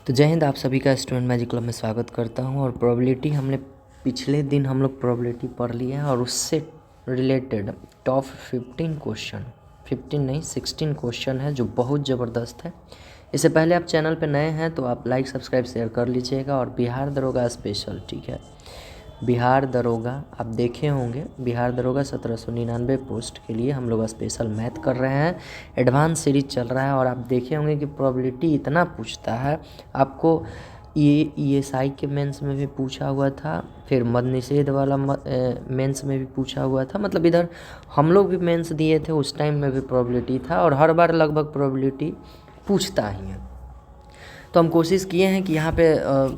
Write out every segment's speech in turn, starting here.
तो जय हिंद। आप सभी का स्टूडेंट मैजिक क्लब में स्वागत करता हूं। और प्रोबेबिलिटी हमने पिछले दिन हम लोग प्रोबेबिलिटी पढ़ ली है और उससे रिलेटेड टॉप 15 क्वेश्चन, 15 नहीं 16 क्वेश्चन है जो बहुत ज़बरदस्त है। इससे पहले आप चैनल पे नए हैं तो आप लाइक सब्सक्राइब शेयर कर लीजिएगा। और बिहार दरोगा स्पेशल, ठीक है, बिहार दरोगा आप देखे होंगे, बिहार दरोगा 1799 पोस्ट के लिए हम लोग स्पेशल मैथ कर रहे हैं। एडवांस सीरीज चल रहा है और आप देखे होंगे कि प्रोबेबिलिटी इतना पूछता है आपको। ये ESI के मेंस में भी पूछा हुआ था, फिर मद निषेध वाला मेंस में भी पूछा हुआ था। मतलब इधर हम लोग भी मेंस दिए थे, उस टाइम में भी प्रोबेबिलिटी था और हर बार लगभग प्रोबेबिलिटी पूछता ही है। तो हम कोशिश किए हैं कि यहाँ पे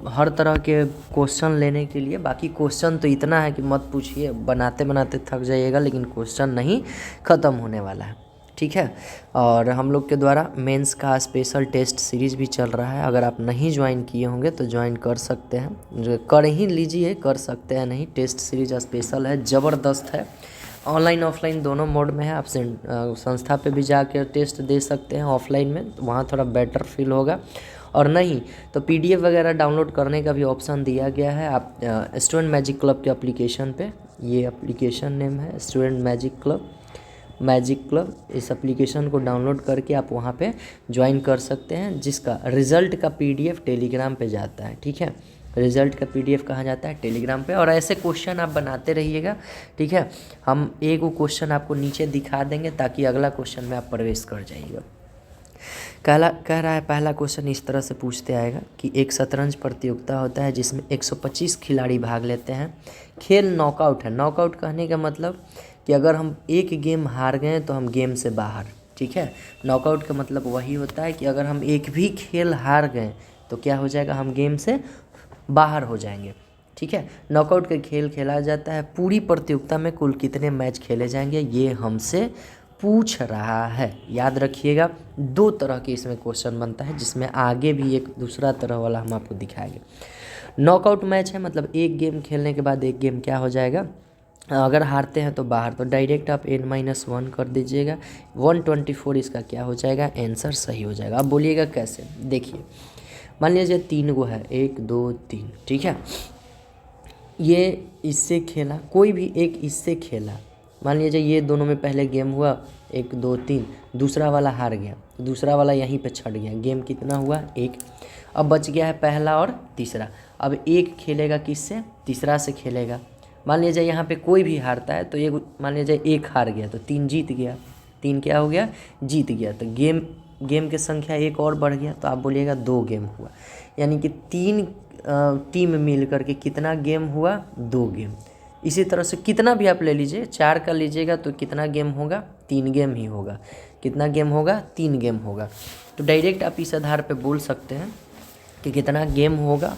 हर तरह के क्वेश्चन लेने के लिए। बाकी क्वेश्चन तो इतना है कि मत पूछिए, बनाते बनाते थक जाइएगा, लेकिन क्वेश्चन नहीं ख़त्म होने वाला है, ठीक है। और हम लोग के द्वारा मेंस का स्पेशल टेस्ट सीरीज़ भी चल रहा है। अगर आप नहीं ज्वाइन किए होंगे तो ज्वाइन कर सकते हैं, कर ही लीजिए, कर सकते हैं नहीं। टेस्ट सीरीज स्पेशल है, ज़बरदस्त है, ऑनलाइन ऑफलाइन दोनों मोड में है। आप संस्था पे भी जाकर टेस्ट दे सकते हैं ऑफलाइन में, तो वहाँ थोड़ा बेटर फील होगा। और नहीं तो PDF वगैरह डाउनलोड करने का भी ऑप्शन दिया गया है। आप स्टूडेंट मैजिक क्लब के एप्लीकेशन पे, ये एप्लीकेशन नेम है student magic club, magic club, इस एप्लीकेशन को डाउनलोड करके आप वहाँ पे ज्वाइन कर सकते हैं, जिसका रिज़ल्ट का PDF टेलीग्राम पे जाता है, ठीक है। रिज़ल्ट का PDF कहाँ जाता है? टेलीग्राम पे। और ऐसे क्वेश्चन आप बनाते रहिएगा, ठीक है। हम एक वो क्वेश्चन आपको नीचे दिखा देंगे ताकि अगला क्वेश्चन में आप प्रवेश कर जाइएगा। कह रहा है पहला क्वेश्चन इस तरह से पूछते आएगा कि एक शतरंज प्रतियोगिता होता है जिसमें 125 खिलाड़ी भाग लेते हैं। खेल नॉकआउट है। नॉकआउट कहने का मतलब कि अगर हम एक गेम हार गए तो हम गेम से बाहर, ठीक है। नॉकआउट का मतलब वही होता है कि अगर हम एक भी खेल हार गए तो क्या हो जाएगा, हम गेम से बाहर हो जाएंगे, ठीक है। नॉकआउट का खेल खेला जाता है। पूरी प्रतियोगिता में कुल कितने मैच खेले जाएंगे ये हमसे पूछ रहा है। याद रखिएगा, दो तरह के इसमें क्वेश्चन बनता है, जिसमें आगे भी एक दूसरा तरह वाला हम आपको दिखाएंगे। नॉकआउट मैच है मतलब एक गेम खेलने के बाद एक गेम क्या हो जाएगा, अगर हारते हैं तो बाहर, तो डायरेक्ट आप n-1 कर दीजिएगा। 124 इसका क्या हो जाएगा, आंसर सही हो जाएगा। अब बोलिएगा कैसे, देखिए मान लीजिए 3 गो है, 1 2 3, ठीक है। ये इससे खेला, कोई भी एक इससे खेला, मान लीजिए ये दोनों में पहले गेम हुआ 1 2 3, दूसरा वाला हार गया, दूसरा वाला यहीं पे छट गया, गेम कितना हुआ 1। अब बच गया है पहला और तीसरा। अब एक खेलेगा किससे, तीसरा से खेलेगा। मान लीजिए यहाँ पे कोई भी हारता है तो एक, मान लीजिए एक हार गया तो 3 जीत गया, 3 क्या हो गया, जीत गया। तो गेम की संख्या एक और बढ़ गया, तो आप बोलिएगा 2 गेम हुआ। यानी कि 3 टीम मिल करके कितना गेम हुआ, 2 गेम। इसी तरह से कितना भी आप ले लीजिए, 4 का लीजिएगा तो कितना गेम होगा, 3 गेम ही होगा। कितना गेम होगा, 3 गेम होगा। तो डायरेक्ट आप इस आधार पे बोल सकते हैं कि कितना गेम होगा,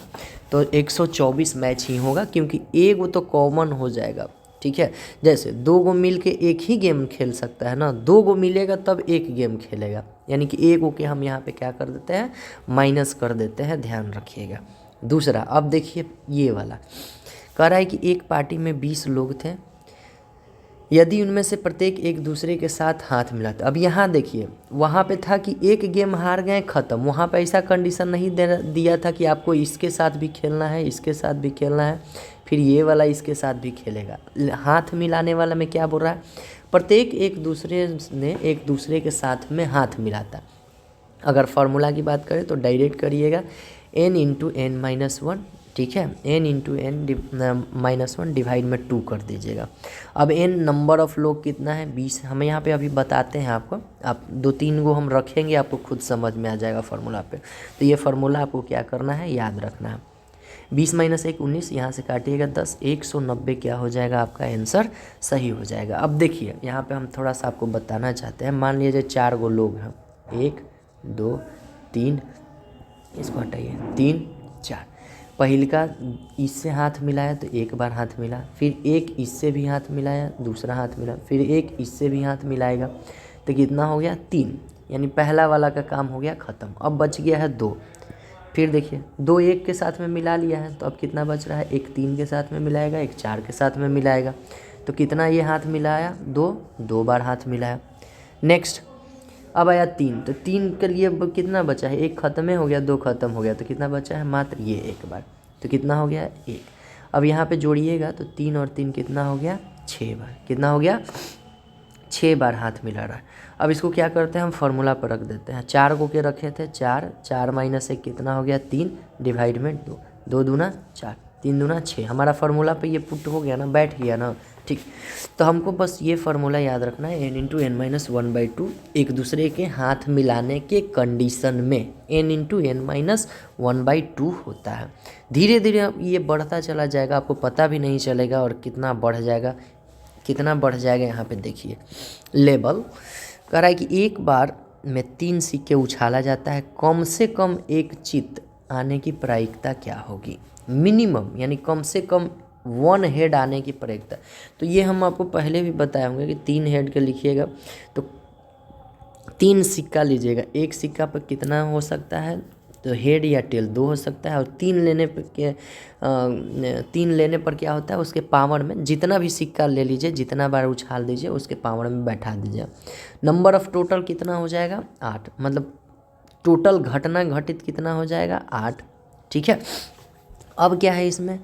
तो 124 मैच ही होगा, क्योंकि एक वो तो कॉमन हो जाएगा, ठीक है। जैसे 2 गो मिल के एक ही गेम खेल सकता है ना, 2 गो मिलेगा तब एक गेम खेलेगा, यानी कि एक गो के हम यहाँ पे क्या कर देते हैं, माइनस कर देते हैं, ध्यान रखिएगा। दूसरा, अब देखिए ये वाला कह रहा है कि एक पार्टी में 20 लोग थे, यदि उनमें से प्रत्येक एक दूसरे के साथ हाथ मिलाते। अब यहाँ देखिए, वहाँ पे था कि एक गेम हार गए ख़त्म, वहाँ पे ऐसा कंडीशन नहीं दिया था कि आपको इसके साथ भी खेलना है, इसके साथ भी खेलना है, फिर ये वाला इसके साथ भी खेलेगा। हाथ मिलाने वाला में क्या बोल रहा है, प्रत्येक एक दूसरे ने एक दूसरे के साथ में हाथ मिलाता। अगर फार्मूला की बात करें तो डायरेक्ट करिएगा, n×n-1, ठीक है। n×n-1 डिवाइड में 2 कर दीजिएगा। अब n नंबर ऑफ़ लोग कितना है, 20। हम यहाँ पे अभी बताते हैं आपको, आप 2-3 गो हम रखेंगे, आपको खुद समझ में आ जाएगा फार्मूला पे। तो ये फार्मूला आपको क्या करना है, याद रखना है। 20 - 1 19, यहाँ से काटिएगा 10, 190 क्या हो जाएगा, आपका आंसर सही हो जाएगा। अब देखिए यहाँ पे हम थोड़ा सा आपको बताना चाहते हैं। मान लीजिए 4 गो लोग हैं, 1 2 3, इसको हटाइए, 3 4। पहले का इससे हाथ मिलाया तो एक बार हाथ मिला, फिर एक इससे भी हाथ मिलाया, दूसरा हाथ मिला, फिर एक इससे भी हाथ मिलाएगा, तो कितना हो गया, 3। यानी पहला वाला का काम हो गया ख़त्म। अब बच गया है 2। फिर देखिए 2 1 के साथ में मिला लिया है, तो अब कितना बच रहा है, एक 3 के साथ में मिलाएगा, एक 4 के साथ में मिलाएगा, तो कितना ये हाथ मिलाया, 2 बार हाथ मिलाया। नेक्स्ट अब आया 3, तो 3 के लिए कितना बचा है, एक खत्म हो गया, 2 खत्म हो गया, तो कितना बचा है मात्र ये एक बार, तो कितना हो गया 1। अब यहाँ पे जोड़िएगा तो 3 और 3 कितना हो गया 6 बार, कितना हो गया 6 बार हाथ मिला रहा है। अब इसको क्या करते हैं हम फार्मूला पर रख देते हैं। 4 को के रखे थे 4, 4 माइनस 1 कितना हो गया 3, डिवाइड में 2, 2 दूना 4, 3 दूना 6। हमारा फार्मूला पे ये पुट हो गया ना, बैठ गया ना, ठीक। तो हमको बस ये फार्मूला याद रखना है, n इंटू एन माइनस 1/2 एक दूसरे के हाथ मिलाने के कंडीशन में n इंटू एन माइनस 1/2 होता है। धीरे धीरे ये बढ़ता चला जाएगा, आपको पता भी नहीं चलेगा और कितना बढ़ जाएगा, कितना बढ़ जाएगा। यहाँ पे देखिए लेवल कह रहा है कि एक बार में 3 सिक्के उछाला जाता है, कम से कम एक चित्त आने की प्रायिकता क्या होगी, मिनिमम यानी कम से कम 1 हेड आने की प्रायिकता। तो ये हम आपको पहले भी बताए होंगे कि 3 हेड के लिखिएगा तो 3 सिक्का लीजिएगा, एक सिक्का पर कितना हो सकता है, तो हेड या टेल 2 हो सकता है। और 3 लेने पर 3 लेने पर क्या होता है, उसके पावर में जितना भी सिक्का ले लीजिए, जितना बार उछाल दीजिए उसके पावर में बैठा दीजिए। नंबर ऑफ टोटल कितना हो जाएगा 8, मतलब टोटल घटना घटित कितना हो जाएगा 8, ठीक है। अब क्या है इसमें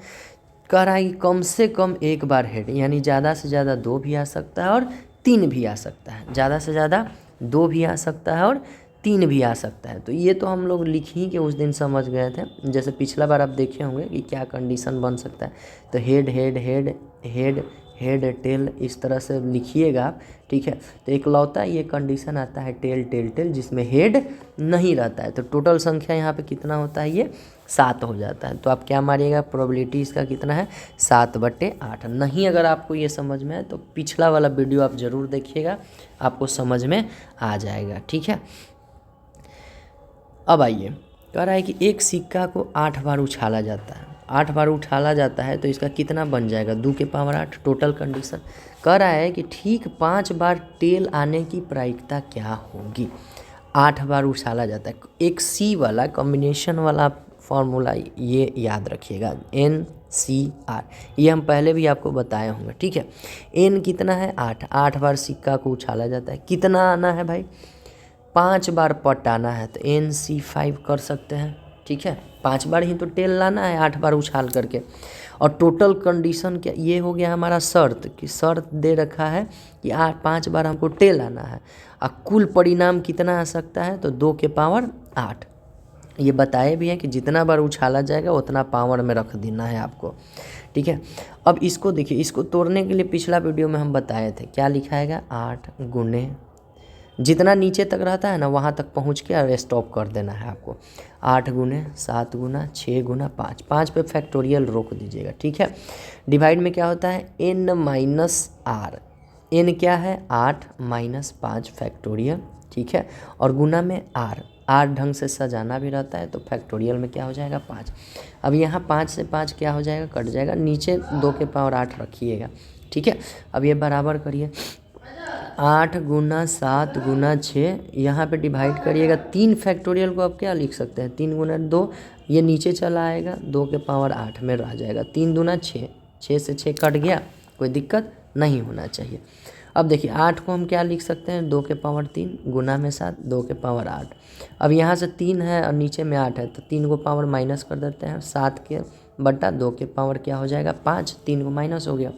कह रहा है कि कम से कम एक बार हेड, यानी ज़्यादा से ज़्यादा 2 भी आ सकता है और 3 भी आ सकता है, ज़्यादा से ज़्यादा 2 भी आ सकता है और 3 भी आ सकता है। तो ये तो हम लोग लिख ही के उस दिन समझ गए थे, जैसे पिछला बार आप देखे होंगे कि क्या कंडीशन बन सकता है। तो head head head head head tail इस तरह से लिखिएगा आप, ठीक है। तो इकलौता ये कंडीशन आता है टेल टेल टेल जिसमें हेड नहीं रहता है। तो टोटल संख्या यहाँ पे कितना होता है, ये 7 हो जाता है। तो आप क्या मारिएगा, प्रोबेबिलिटी इसका कितना है 7/8। नहीं अगर आपको ये समझ में आए तो पिछला वाला वीडियो आप ज़रूर देखिएगा, आपको समझ में आ जाएगा, ठीक है। अब आइए कह रहा है कि एक सिक्का को 8 बार उछाला जाता है, 8 बार उछाला जाता है तो इसका कितना बन जाएगा 2 के पावर 8 टोटल कंडीशन। कह रहा है कि ठीक 5 बार टेल आने की प्रायिकता क्या होगी। 8 बार उछाला जाता है, एक सी वाला कॉम्बिनेशन वाला फॉर्मूला ये याद रखिएगा, NCR, ये हम पहले भी आपको बताए होंगे, ठीक है। n कितना है 8, 8 बार सिक्का को उछाला जाता है, कितना आना है भाई 5 बार पट आना है, तो NC5 कर सकते हैं, ठीक है। 5 बार ही तो टेल लाना है 8 बार उछाल करके। और टोटल कंडीशन क्या, ये हो गया हमारा शर्त, कि शर्त दे रखा है कि 5 बार हमको टेल आना है और कुल परिणाम कितना आ सकता है, तो 2 के पावर 8। ये बताए भी है कि जितना बार उछाला जाएगा उतना पावर में रख देना है आपको, ठीक है। अब इसको देखिए, इसको तोड़ने के लिए पिछला वीडियो में हम बताए थे, क्या लिखाएगा 8 गुने, जितना नीचे तक रहता है ना वहाँ तक पहुँच के और स्टॉप कर देना है आपको। 8 गुने 7 गुना 6 गुना 5, 5 पे फैक्टोरियल रोक दीजिएगा, ठीक है। डिवाइड में क्या होता है n माइनस आर, n क्या है 8 माइनस 5 फैक्टोरियल, ठीक है। और गुना में आर ढंग से सजाना भी रहता है, तो फैक्टोरियल में क्या हो जाएगा 5। अब यहाँ 5 से 5 क्या हो जाएगा, कट जाएगा, नीचे 2 के पावर 8 रखिएगा, ठीक है। अब ये बराबर करिए 8 गुना 7 गुना 6, यहाँ पे डिवाइड करिएगा। 3 फैक्टोरियल को आप क्या लिख सकते हैं 3 गुना 2, ये नीचे चला आएगा 2 के पावर 8 में रह जाएगा। 3 दूना 6, 6 से 6 कट गया, कोई दिक्कत नहीं होना चाहिए। अब देखिए 8 को हम क्या लिख सकते हैं 2 के पावर 3 गुना में 7 2 के पावर 8। अब यहाँ से 3 है और नीचे में 8 है, तो 3 को पावर माइनस कर देते हैं, 7 के बटा 2 के पावर क्या हो जाएगा 5, 3 को माइनस हो गया।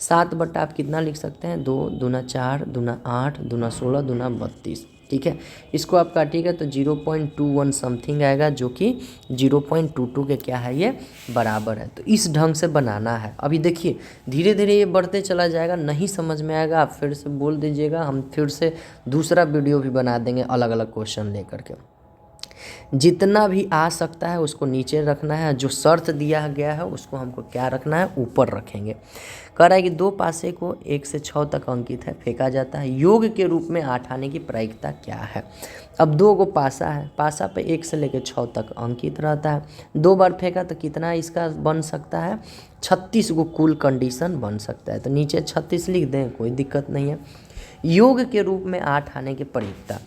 7 बटा आप कितना लिख सकते हैं 2 दूना 4 दूना 8 दूना 16 दूना 32, ठीक है। इसको आप काटिएगा तो 0.21 समथिंग आएगा, जो कि 0.22 के क्या है ये बराबर है। तो इस ढंग से बनाना है। अभी देखिए धीरे धीरे ये बढ़ते चला जाएगा, नहीं समझ में आएगा आप फिर से बोल दीजिएगा, हम फिर से दूसरा वीडियो भी बना देंगे अलग अलग क्वेश्चन लेकर के। जितना भी आ सकता है उसको नीचे रखना है, जो शर्त दिया गया है उसको हमको क्या रखना है ऊपर रखेंगे। कह रहा है कि 2 पासे को 1 से 6 तक अंकित है, फेंका जाता है, योग के रूप में 8 आने की प्रायिकता क्या है। अब 2 को पासा है, पासा पे 1 से लेकर 6 तक अंकित रहता है, 2 बार फेंका तो कितना इसका बन सकता है 36 को कुल कंडीशन बन सकता है। तो नीचे 36 लिख दें, कोई दिक्कत नहीं है। योग के रूप में 8 आने की प्रायिकता,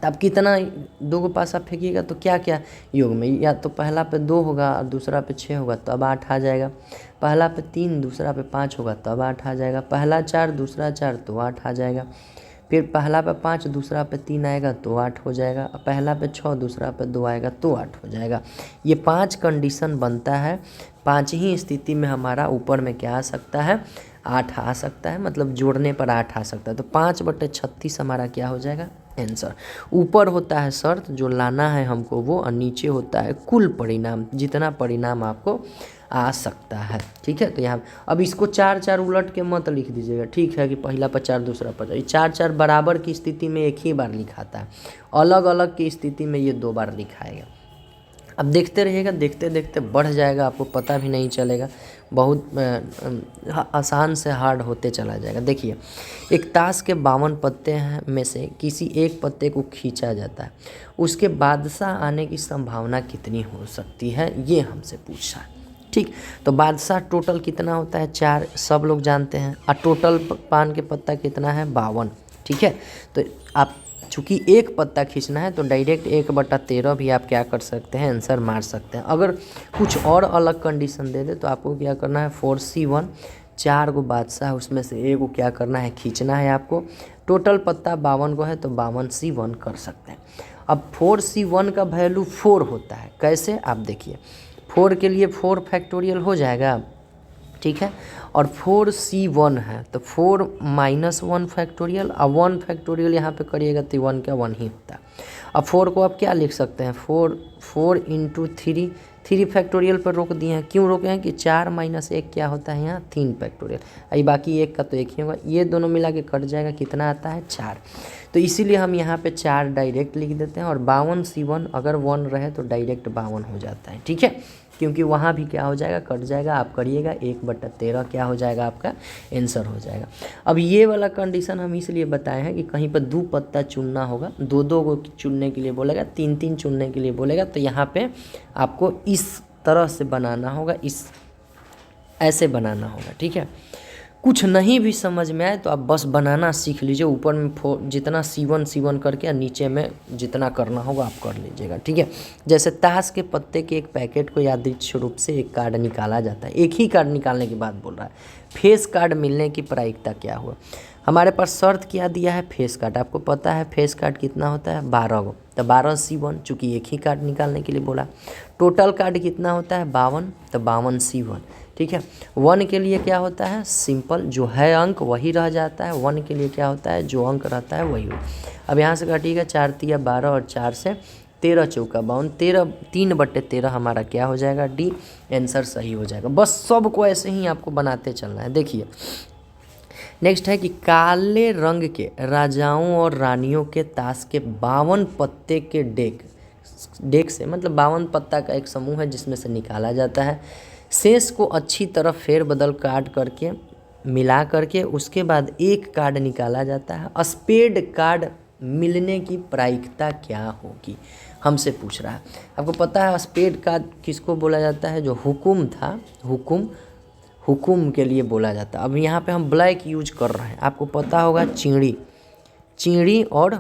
अब कितना 2 को पासा फेंकिएगा तो क्या क्या योग में, या तो पहला पे 2 होगा और दूसरा पे 6 होगा तो अब 8 आ जाएगा, पहला पे 3 दूसरा पे 5 होगा तो अब 8 आ जाएगा, पहला 4 दूसरा 4 तो 8 आ जाएगा, फिर पहला पे 5 दूसरा पे 3 आएगा तो 8 हो जाएगा, पहला पे 6 दूसरा पे 2 आएगा तो 8 हो जाएगा। ये 5 कंडीशन बनता है, 5 ही स्थिति में हमारा ऊपर में क्या आ सकता है, 8 आ सकता है, मतलब जोड़ने पर 8 आ सकता है। तो 5/36 हमारा क्या हो जाएगा, आंसर। ऊपर होता है शर्त जो लाना है हमको वो, और नीचे होता है कुल परिणाम, जितना परिणाम आपको आ सकता है। ठीक है, तो यहाँ अब इसको 4-4 उलट के मत लिख दीजिएगा, ठीक है, कि पहला पर 4 दूसरा पर 4। 4-4 बराबर की स्थिति में एक ही बार लिखाता है, अलग अलग की स्थिति में ये 2 बार लिखाएगा। अब देखते रहिएगा, देखते देखते बढ़ जाएगा, आपको पता भी नहीं चलेगा, बहुत आसान से हार्ड होते चला जाएगा। देखिए, एक ताश के 52 पत्ते हैं में से किसी एक पत्ते को खींचा जाता है, उसके बादशाह आने की संभावना कितनी हो सकती है, ये हमसे पूछा है। ठीक, तो बादशाह टोटल कितना होता है, 4, सब लोग जानते हैं, और टोटल पान के पत्ता कितना है, 52। ठीक है, तो आप चूँकि एक पत्ता खींचना है तो डायरेक्ट 1/13 भी आप क्या कर सकते हैं, आंसर मार सकते हैं। अगर कुछ और अलग कंडीशन दे दे तो आपको क्या करना है, 4C1, 4 गो बादशाह उसमें से एक को क्या करना है, खींचना है आपको। टोटल पत्ता 52 को है तो 52C1 कर सकते हैं। अब 4C1 का वैल्यू 4 होता है, कैसे आप देखिए, 4 के लिए 4 फैक्टोरियल हो जाएगा, ठीक है, और 4C1 है तो 4 - 1 फैक्टोरियल, और 1 फैक्टोरियल यहाँ पे करिएगा तो 1 का 1 ही होता है। अब 4 को आप क्या लिख सकते हैं, 4 × 3, 3 फैक्टोरियल पर रोक दिए हैं। क्यों रोके हैं कि 4 - 1 क्या होता है यहाँ, 3 फैक्टोरियल, अभी बाकी 1 का तो 1 ही होगा, ये दोनों मिला के कट जाएगा, कितना आता है, 4। तो इसीलिए हम यहाँ पे 4 डायरेक्ट लिख देते हैं, और 52C1 अगर 1 रहे तो डायरेक्ट 52 हो जाता है। ठीक है, क्योंकि वहाँ भी क्या हो जाएगा, कट जाएगा, आप करिएगा 1/13 क्या हो जाएगा, आपका आंसर हो जाएगा। अब ये वाला कंडीशन हम इसलिए बताए हैं कि कहीं पर 2 पत्ता चुनना होगा, 2-2 को चुनने के लिए बोलेगा, 3-3 चुनने के लिए बोलेगा, तो यहाँ पे आपको इस तरह से बनाना होगा, ऐसे बनाना होगा। ठीक है, कुछ नहीं भी समझ में आए तो आप बस बनाना सीख लीजिए, ऊपर में जितना C1 करके और नीचे में जितना करना होगा आप कर लीजिएगा। ठीक है, जैसे ताश के पत्ते के एक पैकेट को यादृच्छिक रूप से एक कार्ड निकाला जाता है, एक ही कार्ड निकालने की बात बोल रहा है, फेस कार्ड मिलने की प्रायिकता क्या हुआ। हमारे पास शर्त क्या दिया है, फेस कार्ड, आपको पता है फेस कार्ड कितना होता है, 12 गो, तो 12C1, चूँकि एक ही कार्ड निकालने के लिए बोला। टोटल कार्ड कितना होता है, 52, तो 52C1। ठीक है, 1 के लिए क्या होता है, सिंपल, जो है अंक वही रह जाता है, 1 के लिए क्या होता है, जो अंक रहता है वही हो। अब यहाँ से काटिएगा, 4 × 3 = 12, और 4 से 13 × 4 = 52, 3/13 हमारा क्या हो जाएगा, डी, आंसर सही हो जाएगा। बस सबको ऐसे ही आपको बनाते चलना है। देखिए, नेक्स्ट है कि काले रंग के राजाओं और रानियों के ताश के 52 पत्ते के डेक से, मतलब 52 पत्ता का एक समूह है जिसमें से निकाला जाता है, शेष को अच्छी तरह फेरबदल काट करके मिला करके उसके बाद एक कार्ड निकाला जाता है। स्पेड कार्ड मिलने की प्रायिकता क्या होगी, हमसे पूछ रहा है। आपको पता है स्पेड कार्ड किसको बोला जाता है, जो हुकुम था, हुकुम के लिए बोला जाता है। अब यहाँ पे हम ब्लैक यूज कर रहे हैं, आपको पता होगा चिड़ी और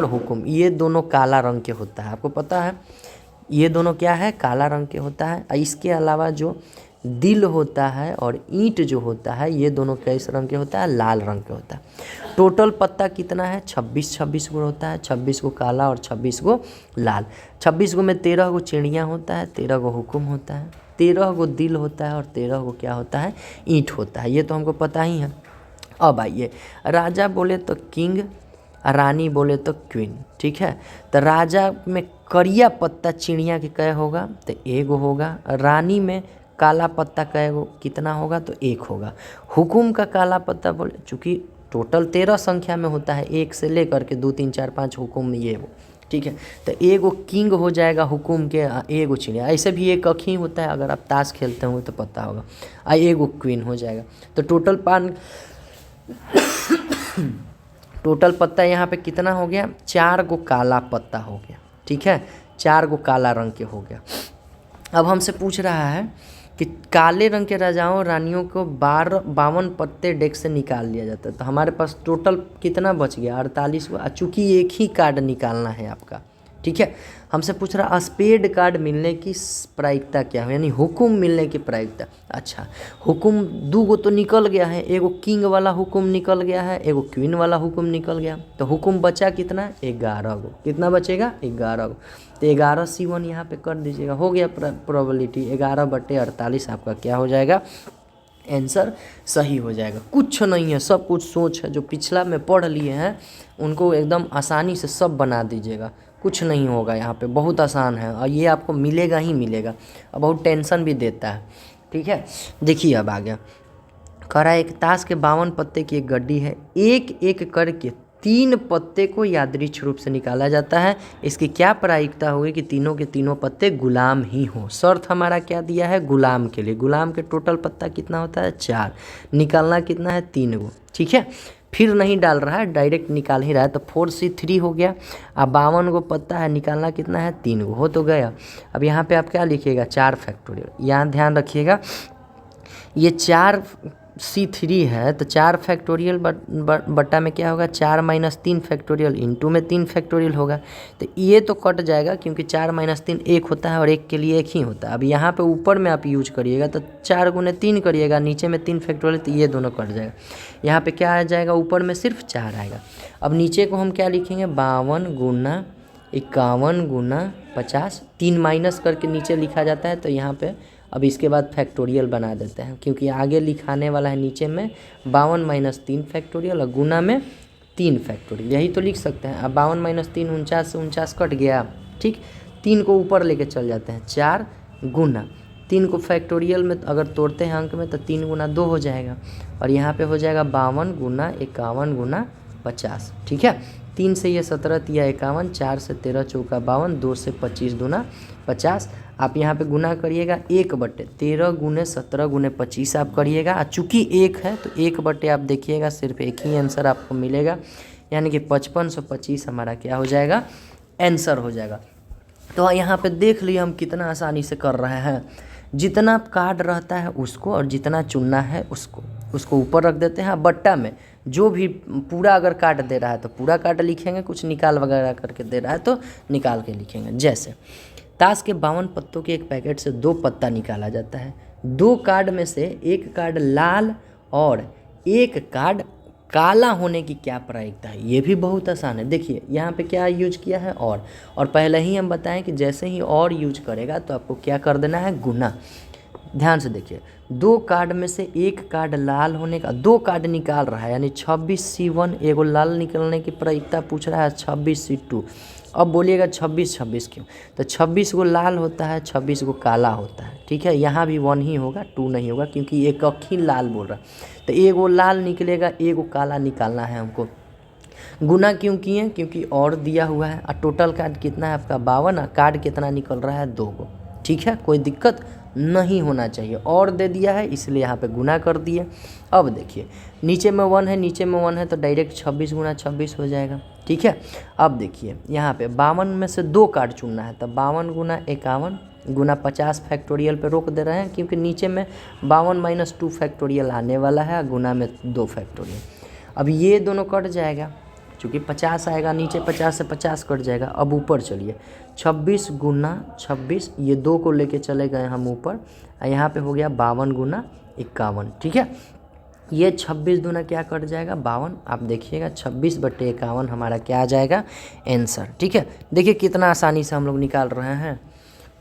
हुकुम, ये दोनों काला रंग के होता है, आपको पता है ये दोनों क्या है, काला रंग के होता है। इसके अलावा जो दिल होता है और ईंट जो होता है, ये दोनों किस रंग के होता है, लाल रंग के होता है। टोटल पत्ता कितना है, 26 गो होता है, 26 गो काला और 26 गो लाल। 26 गो में 13 गो चिड़िया होता है, 13 गो हुकुम होता है, 13 गो दिल होता है, और 13 गो क्या होता है, ईंट होता है। ये तो हमको पता ही है। अब आइए, राजा बोले तो किंग, रानी बोले तो क्वीन। ठीक है, तो राजा में करिया पत्ता चिड़िया के कै होगा, तो 1 होगा। रानी में काला पत्ता कै गो, कितना होगा, तो 1 होगा। हुकुम का काला पत्ता बोले, चूँकि टोटल 13 संख्या में होता है, 1 से लेकर के 2 3 4 5 हुकुम ये वो। ठीक है, तो 1 किंग हो जाएगा हुकुम के, 1 चिड़िया, ऐसे भी 1 अखी होता है, अगर आप ताश खेलते हो तो पता होगा, 1 क्वीन हो जाएगा। तो टोटल पत्ता यहाँ पे कितना हो गया, 4 गो काला पत्ता हो गया। ठीक है, 4 गो काला रंग के हो गया। अब हमसे पूछ रहा है कि काले रंग के राजाओं रानियों को 52 पत्ते डेक से निकाल लिया जाता है, तो हमारे पास टोटल कितना बच गया, 48 गो। चूँकि एक ही कार्ड निकालना है आपका, ठीक है। हमसे पूछ रहा स्पेड कार्ड मिलने की प्रायिकता क्या है, यानी हुकुम मिलने की प्रायिकता। अच्छा, हुकुम दो गो तो निकल गया है, एगो किंग वाला हुकुम निकल गया है, एगो क्वीन वाला हुकुम निकल गया, तो हुकुम बचा कितना, 11 गो। कितना बचेगा, 11 गो। तो 11C1 यहाँ पे कर दीजिएगा, हो गया प्रोबेबिलिटी 11/48 आपका क्या हो जाएगा, आंसर सही हो जाएगा। कुछ नहीं है, सब कुछ सोच है। जो पिछला में पढ़ लिए हैं उनको एकदम आसानी से सब बना दीजिएगा, कुछ नहीं होगा यहाँ पे, बहुत आसान है और ये आपको मिलेगा ही मिलेगा और बहुत टेंशन भी देता है। ठीक है, देखिए अब आ गया, कह रहा है एक ताश के 52 पत्ते की एक गड्डी है, एक एक करके 3 पत्ते को यादृच्छिक रूप से निकाला जाता है, इसकी क्या प्रायिकता होगी कि तीनों के तीनों पत्ते गुलाम ही हों। शर्त हमारा क्या दिया है, गुलाम के लिए, गुलाम के टोटल पत्ता कितना होता है, 4, निकालना कितना है, 3 गो। ठीक है, फिर नहीं डाल रहा है, डायरेक्ट निकाल ही रहा है, तो 4C3 हो गया। अब 52 गो पत्ता है, निकालना कितना है, 3 गो, हो तो गया। अब यहाँ पे आप क्या लिखिएगा, 4 फैक्टोरियल। यहाँ ध्यान रखिएगा, ये 4C3 है तो 4 फैक्टोरियल बट्टा में क्या होगा, 4 - 3 फैक्टोरियल इंटू में 3 फैक्टोरियल होगा। तो ये तो कट जाएगा क्योंकि 4 - 3 1 होता है और 1 के लिए 1 ही होता है। अब यहाँ पे ऊपर में आप यूज करिएगा तो 4 × 3 करिएगा, नीचे में 3 फैक्टोरियल, तो ये दोनों कट जाएगा। यहाँ पे क्या आ जाएगा, ऊपर में सिर्फ 4 आएगा। अब नीचे को हम क्या लिखेंगे, 52 × 51 × 50, 3 माइनस करके नीचे लिखा जाता है, तो यहाँ पे अब इसके बाद फैक्टोरियल बना देते हैं क्योंकि आगे लिखाने वाला है नीचे में 52 - 3 फैक्टोरियल और गुना में 3 फैक्टोरियल, यही तो लिख सकते हैं। अब 52 - 3 49 से 49 कट गया, ठीक, 3 को ऊपर लेके चल जाते हैं, 4 गुना 3 को फैक्टोरियल में अगर तोड़ते हैं अंक में तो 3 × 2 हो जाएगा और यहाँ पे हो जाएगा 52 × 51 × 50। ठीक है, 3 से ये 17 तिया 51, 4 से 13 चौका 52, 2 से 25 दूना 50। आप यहाँ पे गुना करिएगा 1/13 × 17 × 25 आप करिएगा। चूँकि 1 है तो 1/, आप देखिएगा सिर्फ एक ही आंसर आपको मिलेगा, यानी कि 5525 हमारा क्या हो जाएगा, आंसर हो जाएगा। तो यहाँ पे देख लिए हम कितना आसानी से कर रहे हैं। जितना कार्ड रहता है उसको और जितना चुनना है उसको ऊपर रख देते हैं। बट्टा में जो भी पूरा अगर काट दे रहा है तो पूरा काट लिखेंगे, कुछ निकाल वगैरह करके दे रहा है तो निकाल के लिखेंगे। जैसे ताश के 52 पत्तों के एक पैकेट से 2 पत्ता निकाला जाता है, 2 कार्ड में से एक कार्ड लाल और एक कार्ड काला होने की क्या प्रायिकता है। ये भी बहुत आसान है। देखिए यहाँ पे क्या यूज किया है, और पहले ही हम बताएं कि जैसे ही और यूज करेगा तो आपको क्या कर देना है, गुना। ध्यान से देखिए, 2 कार्ड में से एक कार्ड लाल होने का, 2 कार्ड निकाल रहा है, यानी 26C1 एगो लाल निकलने की प्रायिकता पूछ रहा है 26C2। अब बोलिएगा 26 क्यों, तो 26 गो लाल होता है, 26 गो काला होता है। ठीक है, यहाँ भी 1 ही होगा, 2 नहीं होगा क्योंकि एक ही लाल बोल रहा है। तो एगो लाल निकलेगा, एगो काला निकालना है हमको। गुना क्यों किए, क्योंकि और दिया हुआ है और टोटल कार्ड कितना है आपका 52, कार्ड कितना निकल रहा है, 2 गो। ठीक है, कोई दिक्कत नहीं होना चाहिए, और दे दिया है इसलिए यहाँ पे गुना कर दिए। अब देखिए नीचे में 1 है, नीचे में 1 है तो डायरेक्ट 26 × 26 हो जाएगा। ठीक है, अब देखिए यहाँ पे 52 में से 2 कार्ड चुनना है तो 52 × 51 × 50 फैक्टोरियल पे रोक दे रहे हैं क्योंकि नीचे में 52 - 2 फैक्टोरियल आने वाला है, गुना में 2 फैक्टोरियल। अब ये दोनों कट जाएगा, चूँकि 50 आएगा, नीचे 50 से 50 कट जाएगा। अब ऊपर चलिए 26 × 26, ये 2 को लेके चले गए हम ऊपर, यहाँ पे हो गया 52 × 51। ठीक है, ये 26 दूना क्या कट जाएगा, 52। आप देखिएगा 26/51 हमारा क्या आ जाएगा, आंसर। ठीक है, देखिए कितना आसानी से हम लोग निकाल रहे हैं,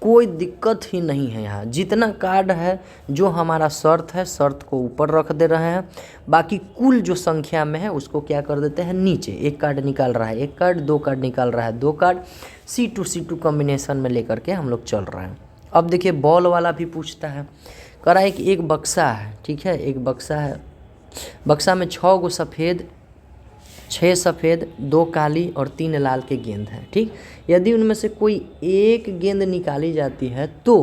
कोई दिक्कत ही नहीं है। यहाँ जितना कार्ड है जो हमारा शर्त है, शर्त को ऊपर रख दे रहे हैं, बाकी कुल जो संख्या में है उसको क्या कर देते हैं, नीचे। एक कार्ड निकाल रहा है, एक कार्ड, 2 कार्ड निकाल रहा है, 2 कार्ड, C2 कॉम्बिनेशन में लेकर के हम लोग चल रहे हैं। अब देखिए बॉल वाला भी पूछता है, कह रहा है कि एक बक्सा है। ठीक है, एक बक्सा है, बक्सा में 6 गो सफ़ेद, 6 सफ़ेद, 2 काली और 3 लाल के गेंद हैं। ठीक, यदि उनमें से कोई एक गेंद निकाली जाती है तो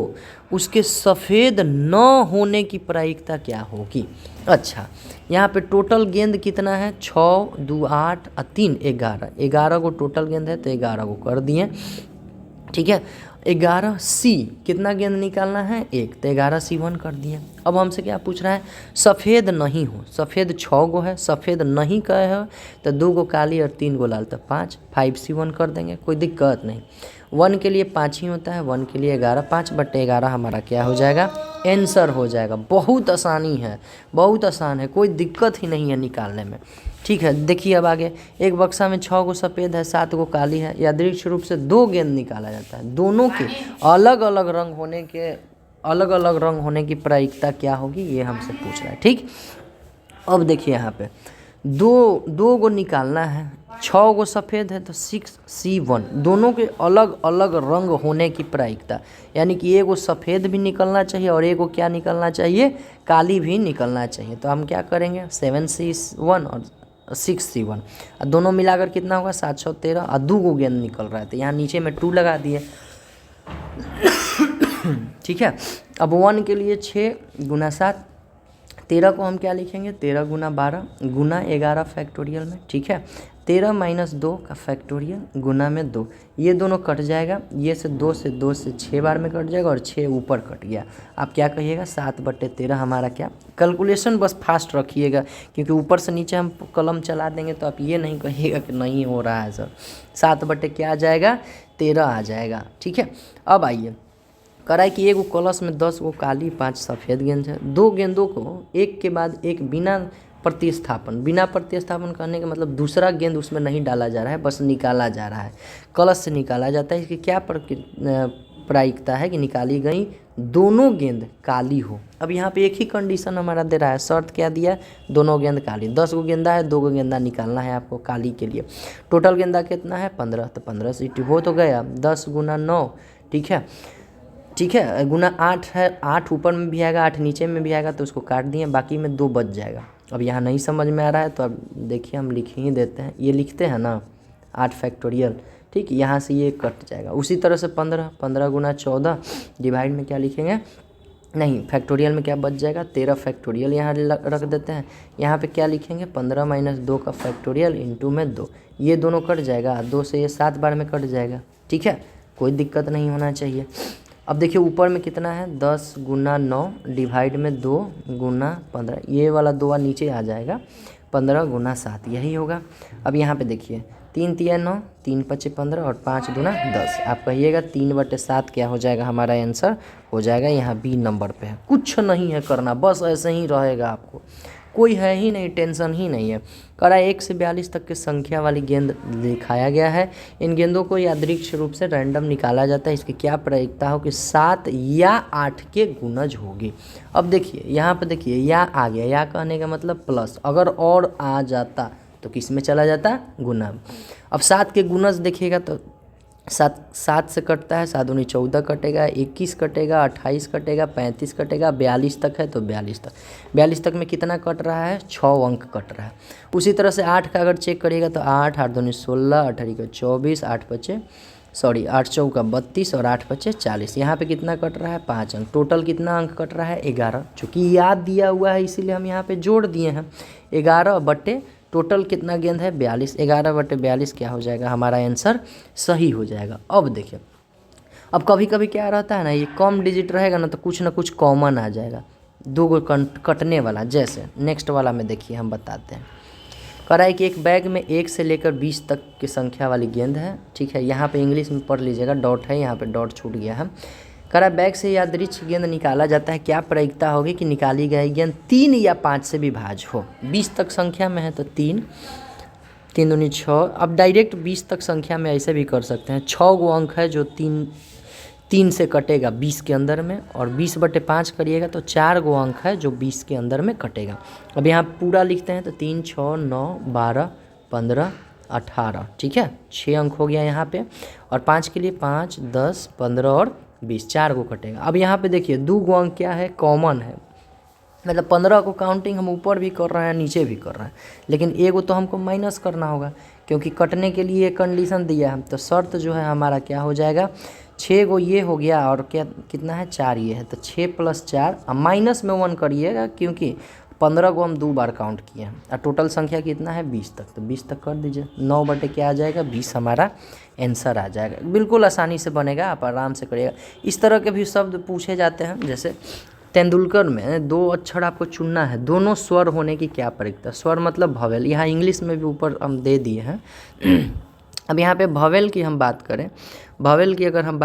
उसके सफ़ेद न होने की प्रायिकता क्या होगी। अच्छा, यहाँ पे टोटल गेंद कितना है, 6 2 8 और 3 11, 11 गो टोटल गेंद है तो 11 गो कर दिए। ठीक है, 11C कितना गेंद निकालना है 1, तो 11C1 कर दिए। अब हमसे क्या पूछ रहा है, सफ़ेद नहीं हो, सफ़ेद 6 गो है, सफ़ेद नहीं कहे हो तो 2 गो काली और 3 गो लाल, तो 5C1 कर देंगे, कोई दिक्कत नहीं। 1 के लिए 5 ही होता है, 1 के लिए 11, 5/11 हमारा क्या हो जाएगा, आंसर हो जाएगा। बहुत आसानी है, बहुत आसान है, कोई दिक्कत ही नहीं है निकालने में। ठीक है, देखिए अब आगे, एक बक्सा में 6 गो सफ़ेद है, 7 गो काली है, यादृच्छिक रूप से 2 गेंद निकाला जाता है, दोनों के अलग अलग रंग होने की प्रायिकता क्या होगी, ये हमसे पूछ रहा है। ठीक, अब देखिए यहाँ पे दो गो निकालना है, 6 गो सफ़ेद है तो 6C1, दोनों के अलग अलग रंग होने की प्रायिकता, यानी कि एगो सफ़ेद भी निकलना चाहिए और एगो क्या निकलना चाहिए, काली भी निकलना चाहिए। तो हम क्या करेंगे, 7C1 और 6C1, और दोनों मिलाकर कितना होगा 713, और 2 गो गेंद निकल रहा है तो यहाँ नीचे में 2 लगा दिए। ठीक है, अब 1 के लिए 6 गुना 7, 13 को हम क्या लिखेंगे, 13 गुना 12 गुना 11 फैक्टोरियल में। ठीक है, 13 - 2 का फैक्टोरियल गुना में 2, ये दोनों कट जाएगा, ये से 2 से 6 बार में कट जाएगा और 6 ऊपर कट गया। आप क्या कहिएगा, 7/13 हमारा क्या, कैलकुलेशन बस फास्ट रखिएगा, क्योंकि ऊपर से नीचे हम कलम चला देंगे तो आप ये नहीं कहिएगा कि नहीं हो रहा है सर। 7 क्या आ जाएगा, 13 आ जाएगा। ठीक है, अब आइए, कराए कि एगो कलश में 10 गो काली 5 सफ़ेद गेंद है, 2 गेंदों को एक के बाद एक बिना प्रतिस्थापन करने का मतलब दूसरा गेंद उसमें नहीं डाला जा रहा है, बस निकाला जा रहा है, कलश से निकाला जाता है। इसकी क्या प्रायिकता है कि निकाली गई दोनों गेंद काली हो। अब यहाँ पे एक ही कंडीशन हमारा दे रहा है, शर्त क्या दिया है, दोनों गेंद काली। 10 गो गेंदा है, 2 गो गेंदा निकालना है आपको काली के लिए। टोटल गेंदा कितना है 15, तो 15 से हो तो गया 10 गुना 9। ठीक है, गुना 8 है, 8 ऊपर में भी आएगा 8 नीचे में भी आएगा, तो उसको काट दिए, बाकी में 2 बच जाएगा। अब यहाँ नहीं समझ में आ रहा है तो अब देखिए हम लिख ही देते हैं, ये लिखते हैं ना 8 फैक्टोरियल। ठीक, यहाँ से ये कट जाएगा। उसी तरह से 15 गुना 14 डिवाइड में क्या लिखेंगे, नहीं फैक्टोरियल में क्या बच जाएगा 13 फैक्टोरियल यहाँ रख देते हैं। यहाँ पे क्या लिखेंगे 15 - 2 का फैक्टोरियल इंटू में 2, ये दोनों कट जाएगा, 2 से ये 7 बार में कट जाएगा। ठीक है, कोई दिक्कत नहीं होना चाहिए। अब देखिए ऊपर में कितना है 10 गुना 9 डिवाइड में 2 गुना 15, ये वाला 2 नीचे आ जाएगा, 15 गुना 7 यही होगा। अब यहाँ पे देखिए 3 तिया 9, 3 पचे 15 और 5 दूना 10। आप कहिएगा 3/7 क्या हो जाएगा, हमारा आंसर हो जाएगा यहाँ बी नंबर पे है। कुछ नहीं है करना, बस ऐसे ही रहेगा, आपको कोई है ही नहीं, टेंशन ही नहीं है। करा 1 से 42 तक की संख्या वाली गेंद दिखाया गया है। इन गेंदों को यादृच्छिक रूप से रैंडम निकाला जाता है। इसकी क्या प्रायिकता हो कि 7 या 8 के गुणज होगी। अब देखिए यहाँ पे देखिए या आ गया, या कहने का मतलब प्लस, अगर और आ जाता तो किस में चला जाता, गुना। अब 7 के गुणज देखिएगा तो 7 से कटता है, 7 दूनी 14 कटेगा, 21 कटेगा, 28 कटेगा, 35 कटेगा, 42 तक है तो 42 तक में कितना कट रहा है 6 अंक कट रहा है। उसी तरह से 8 का अगर चेक करिएगा तो 8 दूनी 16, 8 24, 8 चौका 32 और 8 पचे 40। यहाँ पे कितना कट रहा है 5 अंक। टोटल कितना अंक कट रहा है 11, चूँकि याद दिया हुआ है इसीलिए हम यहाँ पे जोड़ दिए हैं। 11 बटे टोटल कितना गेंद है 42, 11/42 क्या हो जाएगा, हमारा आंसर सही हो जाएगा। अब देखिए, अब कभी कभी क्या रहता है ना, ये कम डिजिट रहेगा ना तो कुछ ना कुछ कॉमन आ जाएगा, 2 गो कटने वाला। जैसे नेक्स्ट वाला में देखिए हम बताते हैं। कह रहा है कि एक बैग में 1 से लेकर 20 तक की संख्या वाली गेंद है। ठीक है, यहाँ पे इंग्लिश में पढ़ लीजिएगा, डॉट है यहाँ पे, डॉट छूट गया है। कह रहा है बैग से यादृच्छिक गेंद निकाला जाता है, क्या प्रायिकता होगी कि निकाली गई गेंद 3 या 5 से विभाज्य हो। 20 तक संख्या में है तो 3 दूनी 6। अब डायरेक्ट 20 तक संख्या में ऐसे भी कर सकते हैं, 6 गो अंक है जो 3 से कटेगा 20 के अंदर में, और 20/5 करिएगा तो 4 गो अंक है जो 20 के अंदर में कटेगा। अब यहाँ पूरा लिखते हैं तो 3, 6, 9, 12, 15, 18। ठीक है, 6 अंक हो गया यहाँ पे, और 5 के लिए 5, 10, 15 और 20, 4 गो कटेगा। अब यहाँ पे देखिए 2 गो अंक क्या है कॉमन है, मतलब 15 को काउंटिंग हम ऊपर भी कर रहे हैं नीचे भी कर रहे हैं, लेकिन एगो तो हमको माइनस करना होगा क्योंकि कटने के लिए कंडीशन दिया है। तो शर्त जो है हमारा क्या हो जाएगा, 6 गो ये हो गया और क्या कितना है 4 ये है, तो 6 + 4 माइनस में 1 करिएगा क्योंकि 15 को हम 2 बार काउंट किए हैं और टोटल संख्या कितना है 20 तक, तो 20 तक कर दीजिए। 9 बटे क्या आ जाएगा 20 हमारा आंसर आ जाएगा। बिल्कुल आसानी से बनेगा, आप आराम से करिएगा। इस तरह के भी शब्द पूछे जाते हैं, जैसे तेंदुलकर में 2 अक्षर आपको चुनना है, दोनों स्वर होने की क्या प्रक्रिया। स्वर मतलब भवेल, यहाँ इंग्लिश में भी ऊपर हम दे दिए हैं। अब यहाँ पे भवेल की हम बात करें, भवेल की अगर हम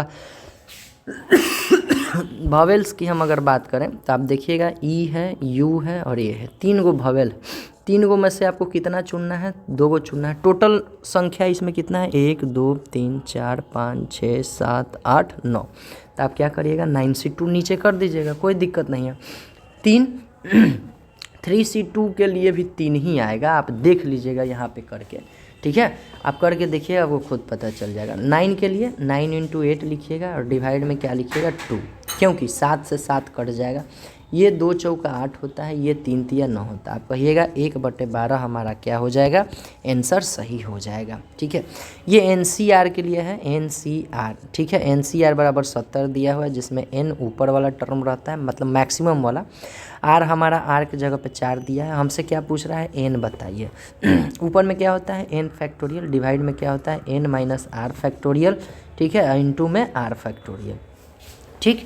भवेल्स की हम अगर बात करें तो आप देखिएगा ई है, यू है और ये है, 3 गो भवेल। 3 गो में से आपको कितना चुनना है 2 गो चुनना है। टोटल संख्या इसमें कितना है 1 2 3 4 5 6 7 8 9। तो आप क्या करिएगा 9C2 नीचे कर दीजिएगा, कोई दिक्कत नहीं है। 3C2 के लिए भी 3 ही आएगा, आप देख लीजिएगा यहाँ पे करके, ठीक है। आप करके देखिएगा, आपको खुद पता चल जाएगा। 9 के लिए 9 × 8 लिखिएगा और डिवाइड में क्या लिखिएगा 2, क्योंकि 7 से 7 कट जाएगा। ये 2 चौका 8 होता है, ये 3 तिया 9 होता है। आप कहिएगा 1/12 हमारा क्या हो जाएगा आंसर सही हो जाएगा, ठीक है। ये NCR के लिए है, NCR, ठीक है। NCR बराबर 70 दिया हुआ है, जिसमें N ऊपर वाला टर्म रहता है, मतलब मैक्सिमम वाला। R हमारा R की जगह पे 4 दिया है। हमसे क्या पूछ रहा है N बताइए। ऊपर में क्या होता है N फैक्टोरियल, डिवाइड में क्या होता है N - R फैक्टोरियल, ठीक है, इंटू में R फैक्टोरियल, ठीक।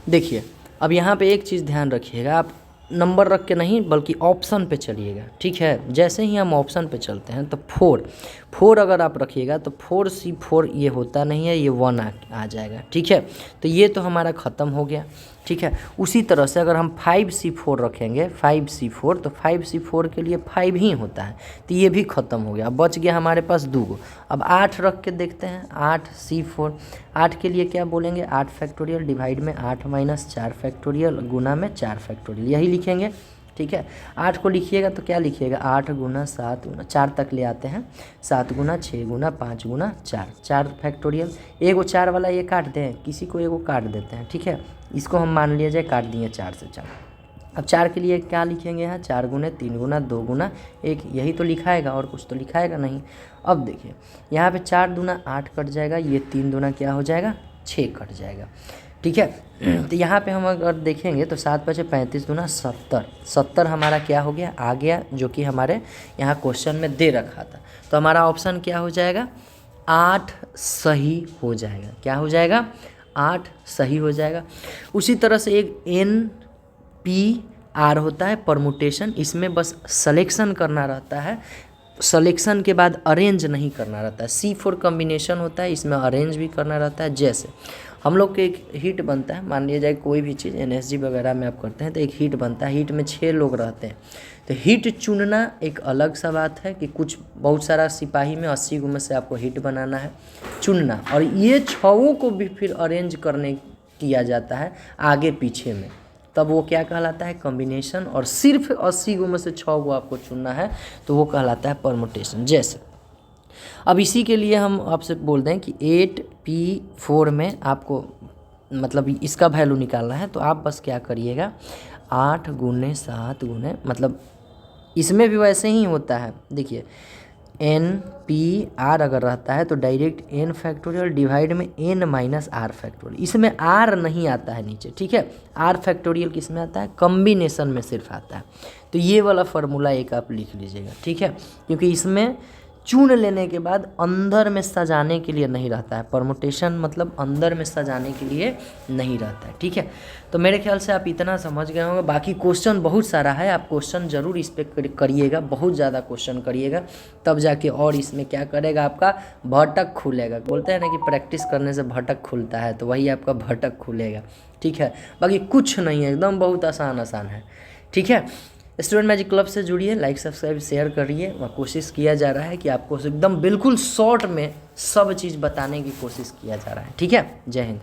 देखिए अब यहाँ पे एक चीज़ ध्यान रखिएगा, आप नंबर रख के नहीं बल्कि ऑप्शन पे चलिएगा, ठीक है। जैसे ही हम ऑप्शन पे चलते हैं तो 4 अगर आप रखिएगा तो 4C4 ये होता नहीं है, ये 1 आ जाएगा, ठीक है। तो ये तो हमारा ख़त्म हो गया, ठीक है। उसी तरह से अगर हम 5C4 रखेंगे, 5C4, तो 5C4 के लिए 5 ही होता है, तो ये भी ख़त्म हो गया। बच गया हमारे पास 2 गो। अब 8 रख के देखते हैं, 8C4, 8 के लिए क्या बोलेंगे 8 फैक्टोरियल, डिवाइड में 8 - 4 फैक्टोरियल, गुना में 4 फैक्टोरियल, यही लिखेंगे, ठीक है। 8 को लिखिएगा तो क्या लिखिएगा 8 × 7 × 4 तक ले आते हैं, 7 × 6 × 5 × 4, 4 फैक्टोरियल। एगो 4 वाला ये काट दें, किसी को एगो काट देते हैं, ठीक है। इसको हम मान लिया जाए काट दिए 4 से 4। अब 4 के लिए क्या लिखेंगे यहाँ 4 × 3 × 2 × 1, यही तो लिखाएगा, और कुछ तो लिखाएगा नहीं। अब देखिए यहाँ पे 4 दूना 8 कट जाएगा, ये 3 दूना क्या हो जाएगा 6 कट जाएगा, ठीक है। तो यहाँ पे हम अगर देखेंगे तो 7 × 5 = 35 दूना 70, 70 हमारा क्या हो गया आ गया, जो कि हमारे यहाँ क्वेश्चन में दे रखा था। तो हमारा ऑप्शन क्या हो जाएगा 8 सही हो जाएगा। क्या हो जाएगा 8 सही हो जाएगा। उसी तरह से एक NPR होता है परमुटेशन, इसमें बस सिलेक्शन करना रहता है, सिलेक्शन के बाद अरेंज नहीं करना रहता है। C4 कॉम्बिनेशन होता है, इसमें अरेंज भी करना रहता है। जैसे हम लोग के एक हीट बनता है, मान लिया जाए कोई भी चीज़ NSG वगैरह में आप करते हैं तो एक हीट बनता है, हीट में 6 लोग रहते हैं। तो हीट चुनना एक अलग सा बात है कि कुछ बहुत सारा सिपाही में 80 गो में से आपको हीट बनाना है, चुनना, और ये 6 को भी फिर अरेंज करने किया जाता है आगे पीछे में, तब वो क्या कहलाता है कॉम्बिनेशन। और सिर्फ 80 गो में से 6 गो आपको चुनना है तो वो कहलाता है परमुटेशन। जैसे अब इसी के लिए हम आपसे बोल दें कि 8P4 में आपको मतलब इसका वैल्यू निकालना है, तो आप बस क्या करिएगा 8 × 7 मतलब इसमें भी वैसे ही होता है। देखिए NPR अगर रहता है तो डायरेक्ट N फैक्टोरियल डिवाइड में N - R फैक्टोरियल, इसमें R नहीं आता है नीचे, ठीक है। R फैक्टोरियल किस में आता है कॉम्बिनेशन में सिर्फ आता है। तो ये वाला फार्मूला एक आप लिख लीजिएगा, ठीक है, क्योंकि इसमें चुन लेने के बाद अंदर में सजाने के लिए नहीं रहता है। परमुटेशन मतलब अंदर में सजाने के लिए नहीं रहता है, ठीक है। तो मेरे ख्याल से आप इतना समझ गए होंगे। बाकी क्वेश्चन बहुत सारा है, आप क्वेश्चन ज़रूर इस पर करिएगा, बहुत ज़्यादा क्वेश्चन करिएगा, तब जाके और इसमें क्या करेगा आपका भटक खुलेगा। बोलते हैं ना कि प्रैक्टिस करने से भटक खुलता है, तो वही आपका भटक खुलेगा, ठीक है। बाकी कुछ नहीं है, एकदम बहुत आसान है, ठीक है। स्टूडेंट मैजिक क्लब से जुड़िए, लाइक सब्सक्राइब शेयर करिए। वहाँ कोशिश किया जा रहा है कि आपको एकदम बिल्कुल शॉर्ट में सब चीज़ बताने की कोशिश किया जा रहा है, ठीक है। जय हिंद।